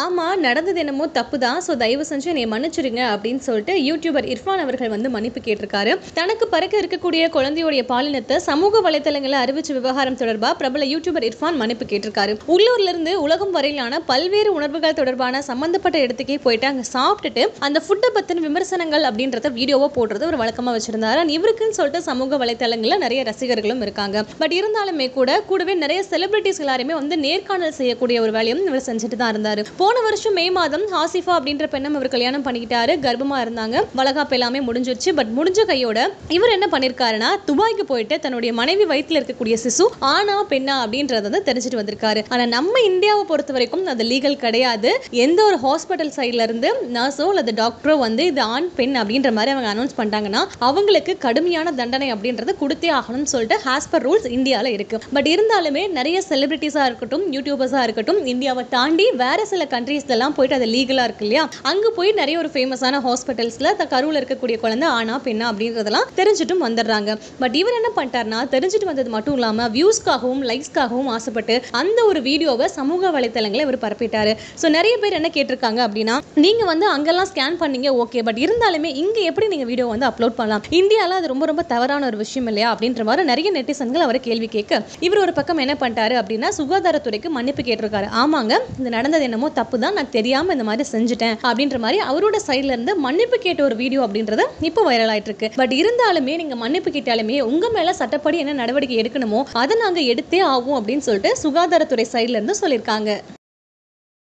ஆமா, நடந்தது என்னமோ தப்பு தான். ஸோ தயவு செஞ்சு என்னைய மன்னிச்சிடுங்க அப்படின்னு சொல்லிட்டு யூடியூபர் இர்ஃபான் அவர்கள் வந்து மன்னிப்பு கேட்டிருக்காரு. தனக்கு பிறக்க இருக்கக்கூடிய குழந்தையுடைய பாலினத்தை சமூக வலைதளங்களில் அறிவிச்ச விவகாரம் தொடர்பாக பிரபல யூடியூபர் இர்ஃபான் மன்னிப்பு கேட்டிருக்காரு. உள்ளூர்ல இருந்து உலகம் வரையிலான பல்வேறு உணர்வுகள் தொடர்பான சம்பந்தப்பட்ட இடத்துக்கே போயிட்டு அங்க சாப்பிட்டுட்டு அந்த ஃபுட்டை பத்தின விமர்சனங்கள் அப்படின்றத வீடியோவா போடுறது ஒரு வழக்கமா வச்சிருந்தாரு. இவருக்குன்னு சொல்லிட்டு சமூக வலைதளங்களில் நிறைய ரசிகர்களும் இருக்காங்க. பட் இருந்தாலுமே கூடவே நிறைய செலிபிரிட்டிஸ் எல்லாருமே வந்து நேர்காணல் செய்யக்கூடிய ஒரு வேலையும் இவர் செஞ்சுட்டு தான் இருந்தாரு. போன வருஷம் மே மாதம் ஹாசிஃபா அப்படின்ற பெண்ணம் இவர் கல்யாணம் பண்ணிக்கிட்டாரு. கர்ப்பமா இருந்தாங்க. வளகாப்பு எல்லாமே முடிஞ்சிருச்சு. பட் முடிஞ்ச கையோட இவர் என்ன பண்ணிருக்காருன்னா துபாய்க்கு போயிட்டு தன்னுடைய மனைவி வயிற்றுல இருக்கக்கூடிய சிசு ஆனா பெண்ணா அப்படின்றத வந்து தெரிஞ்சுட்டு வந்திருக்காரு. ஆனா நம்ம இந்தியாவை பொறுத்த வரைக்கும் அது லீகல் கிடையாது. எந்த ஒரு ஹாஸ்பிட்டல் சைட்ல இருந்து நர்ஸோ அல்லது டாக்டரோ வந்து இது ஆண் பெண் அப்படின்ற மாதிரி அவங்க அனௌன்ஸ் பண்ணிட்டாங்கன்னா அவங்களுக்கு கடுமையான தண்டனை அப்படின்றது கொடுத்தே ஆகணும்னு சொல்லிட்டு ஆஸ் பர் ரூல்ஸ் இந்தியாவில் இருக்கு. பட் இருந்தாலுமே நிறைய செலிபிரிட்டிஸா இருக்கட்டும், யூடியூபர்ஸா இருக்கட்டும், இந்தியாவை தாண்டி வேற சில கண்ட்ரீஸ்ல எல்லாம் போயிட்டு அது லீகலா இருக்கு இல்லையா, அங்க போய் நிறைய ஒரு ஃபேமஸான ஹாஸ்பிட்டல்ஸ்ல கருவில் இருக்கக்கூடிய குழந்தை ஆனா பெண்ணா அப்படின்றதெல்லாம் தெரிஞ்சுட்டும் வந்துடுறாங்க. பட் இவர் என்ன பண்ணிட்டாருன்னா தெரிஞ்சுட்டு வந்தது மட்டும் இல்லாம வியூஸ்க்காகவும் லைக்ஸ்க்காகவும் ஆசைப்பட்டு அந்த ஒரு வீடியோவை சமூக வலைத்தளங்களை இவர் பரப்பிட்டாரு. ஸோ நிறைய பேர் என்ன கேட்டிருக்காங்க அப்படின்னா, நீங்க வந்து அங்கெல்லாம் ஸ்கேன் பண்ணீங்க ஓகே, பட் இருந்தாலுமே இங்க எப்படி நீங்க வீடியோ வந்து அப்லோட் பண்ணலாம், இந்தியாவில் அது ரொம்ப ரொம்ப தவறான ஒரு விஷயம் இல்லையா அப்படின்ற மாதிரி நிறைய நெட்டிசன்கள் அவரை கேள்வி கேட்க இவர் ஒரு பக்கம் என்ன பண்ணிட்டாரு அப்படின்னா சுகாதாரத்துறைக்கு மன்னிப்பு கேட்டிருக்காரு. ஆமாங்க, இது நடந்தது என்னமோ தப்பு தான், நான் தெரியாம இந்த மாதிரி செஞ்சுட்டேன் அப்படின்ற மாதிரி அவரோட சைட்ல இருந்து மன்னிப்பு கேட்ட ஒரு வீடியோ அப்படின்றது இப்போ வைரல் ஆயிட்டு இருக்கு. பட் இருந்தாலுமே நீங்க மன்னிப்பு கேட்டாலுமே உங்க மேல சட்டப்படி என்ன நடவடிக்கை எடுக்கணுமோ அதை நாங்க எடுத்தே ஆகும் அப்படின்னு சொல்லிட்டு சுகாதாரத்துறை சைட்ல இருந்து சொல்லியிருக்காங்க.